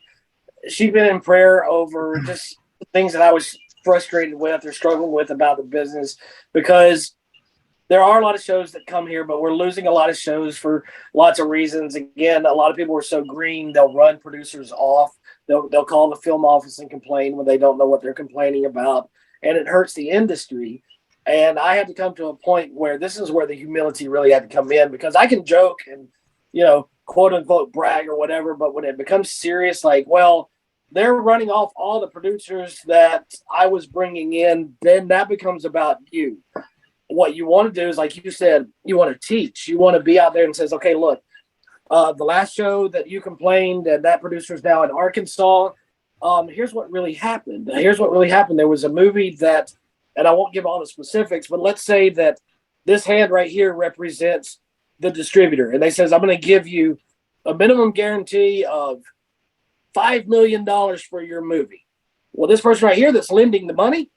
Speaker 2: been in prayer over just things that I was frustrated with or struggling with about the business, because there are a lot of shows that come here, but we're losing a lot of shows for lots of reasons. Again, a lot of people are so green, they'll run producers off. They'll call the film office and complain when they don't know what they're complaining about, and it hurts the industry. And I had to come to a point where this is where the humility really had to come in, because I can joke and, you know, quote unquote brag or whatever, but when it becomes serious, like, well, they're running off all the producers that I was bringing in, then that becomes about you. What you want to do is, like you said, you want to teach. You want to be out there and says, okay, look, the last show that you complained and that producer's now in Arkansas, here's what really happened. Here's what really happened. There was a movie that, and I won't give all the specifics, but let's say that this hand right here represents the distributor. And they says, I'm going to give you a minimum guarantee of $5 million for your movie. Well, this person right here that's lending the money,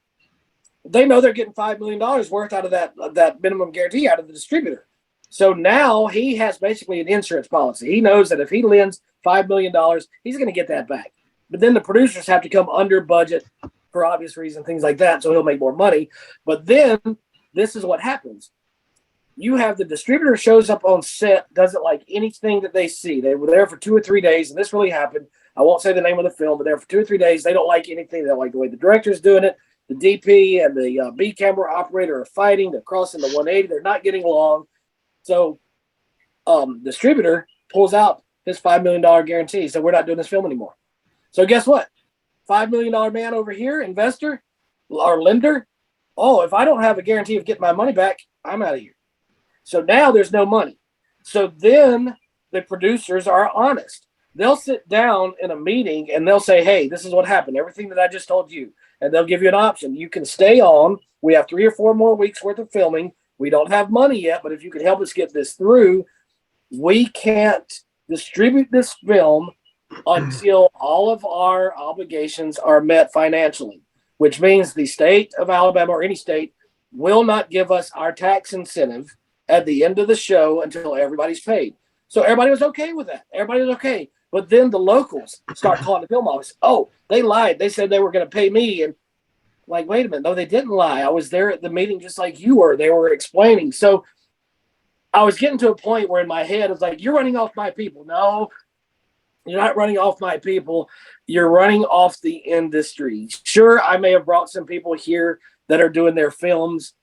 Speaker 2: they know they're getting $5 million worth out of that minimum guarantee out of the distributor. So now he has basically an insurance policy. He knows that if he lends $5 million, he's going to get that back. But then the producers have to come under budget for obvious reasons, things like that, so he'll make more money. But then this is what happens. You have the distributor shows up on set, doesn't like anything that they see. They were there for 2 or 3 days, and this really happened. I won't say the name of the film, but there for 2 or 3 days. They don't like anything. They don't like the way the director's doing it. The DP and the B camera operator are fighting. They're crossing the 180. They're not getting along. So distributor pulls out his $5 million guarantee. So we're not doing this film anymore. So guess what? $5 million man over here, investor or lender. Oh, if I don't have a guarantee of getting my money back, I'm out of here. So now there's no money. So then the producers are honest. They'll sit down in a meeting and they'll say, hey, this is what happened. Everything that I just told you. And they'll give you an option. You can stay on. We have 3 or 4 more weeks worth of filming. We don't have money yet, but if you could help us get this through, we can't distribute this film until all of our obligations are met financially, which means the state of Alabama or any state will not give us our tax incentive at the end of the show until everybody's paid. So everybody was okay with that. Everybody was okay. But then the locals start calling the film office. Oh, they lied. They said they were going to pay me. And like, wait a minute. No, they didn't lie. I was there at the meeting just like you were. They were explaining. So I was getting to a point where in my head, it's like, you're running off my people. No, you're not running off my people. You're running off the industry. Sure, I may have brought some people here that are doing their films,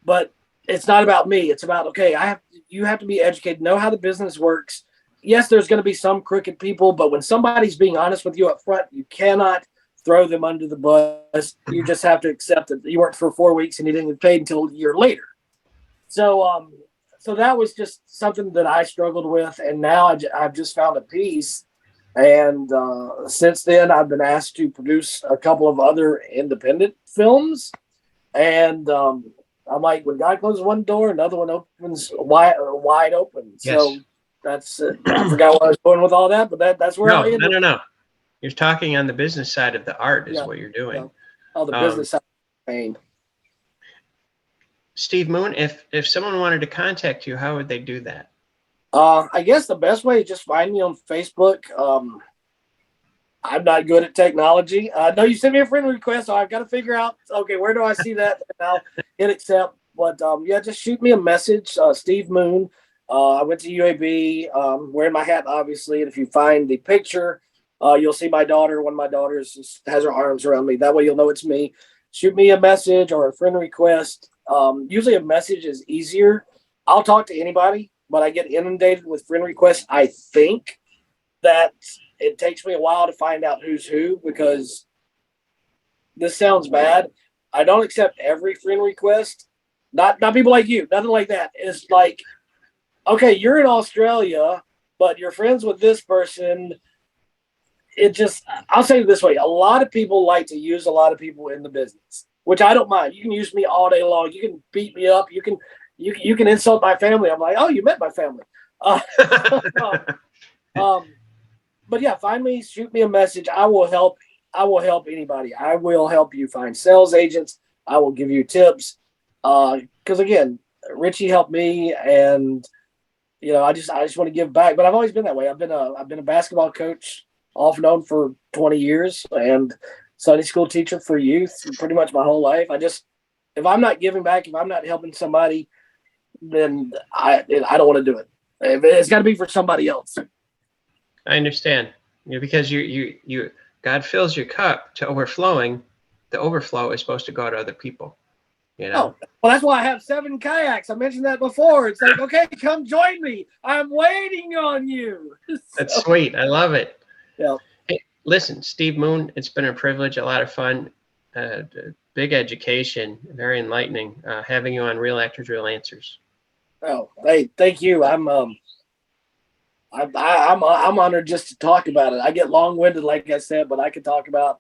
Speaker 2: but it's not about me. It's about, okay, you have to be educated, know how the business works. Yes, there's going to be some crooked people, but when somebody's being honest with you up front, you cannot throw them under the bus. You just have to accept that you worked for 4 weeks and you didn't get paid until a year later. So, so that was just something that I struggled with, and now I've just found a peace. And since then, I've been asked to produce a couple of other independent films, and I'm like, when God closes one door, another one opens wide open. Yes. So that's it. I forgot what I was doing with all that, but that's where I ended.
Speaker 1: No. You're talking on the business side of the art is what you're doing. Yeah.
Speaker 2: Oh, the business side of pain.
Speaker 1: Steve Moon, if someone wanted to contact you, how would they do that?
Speaker 2: I guess the best way is just find me on Facebook. I'm not good at technology. I know you sent me a friend request, so I've got to figure out, okay, where do I see that? And I'll hit accept. But yeah, just shoot me a message. Steve Moon. I went to UAB, wearing my hat, obviously. And if you find the picture, you'll see my daughter. One of my daughters has her arms around me. That way you'll know it's me. Shoot me a message or a friend request. Usually a message is easier. I'll talk to anybody, but I get inundated with friend requests. I think that it takes me a while to find out who's who, because this sounds bad. I don't accept every friend request. Not people like you, nothing like that. It's like, okay, you're in Australia, but you're friends with this person. It just, I'll say it this way. A lot of people like to use a lot of people in the business, which I don't mind. You can use me all day long. You can beat me up. You can insult my family. I'm like, oh, you met my family. But yeah, find me, shoot me a message. I will help anybody. I will help you find sales agents. I will give you tips. Because again, Richie helped me, and I just want to give back. But I've always been that way. I've been a basketball coach off and on for 20 years, and Sunday school teacher for youth pretty much my whole life. If I'm not giving back, if I'm not helping somebody, then I don't want to do it. It's got to be for somebody else.
Speaker 1: I understand. Because you God fills your cup to overflowing. The overflow is supposed to go to other people.
Speaker 2: Oh, well, that's why I have 7 kayaks. I mentioned that before. It's like, okay, come join me. I'm waiting on you.
Speaker 1: That's sweet. I love it.
Speaker 2: Yeah.
Speaker 1: Hey, listen, Steve Moon, it's been a privilege, a lot of fun, big education, very enlightening, having you on Real Actors, Real Answers.
Speaker 2: Oh, hey, thank you. I'm honored just to talk about it. I get long-winded, like I said, but I can talk about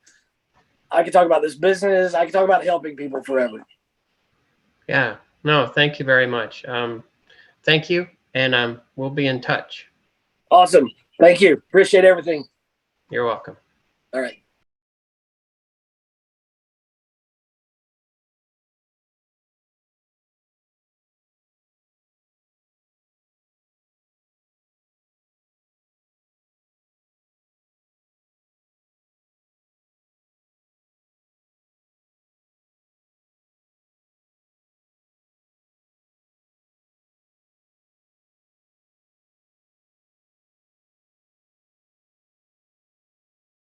Speaker 2: this business. I can talk about helping people forever.
Speaker 1: Yeah. No, thank you very much. Thank you, and we'll be in touch.
Speaker 2: Awesome. Thank you. Appreciate everything.
Speaker 1: You're welcome.
Speaker 2: All right.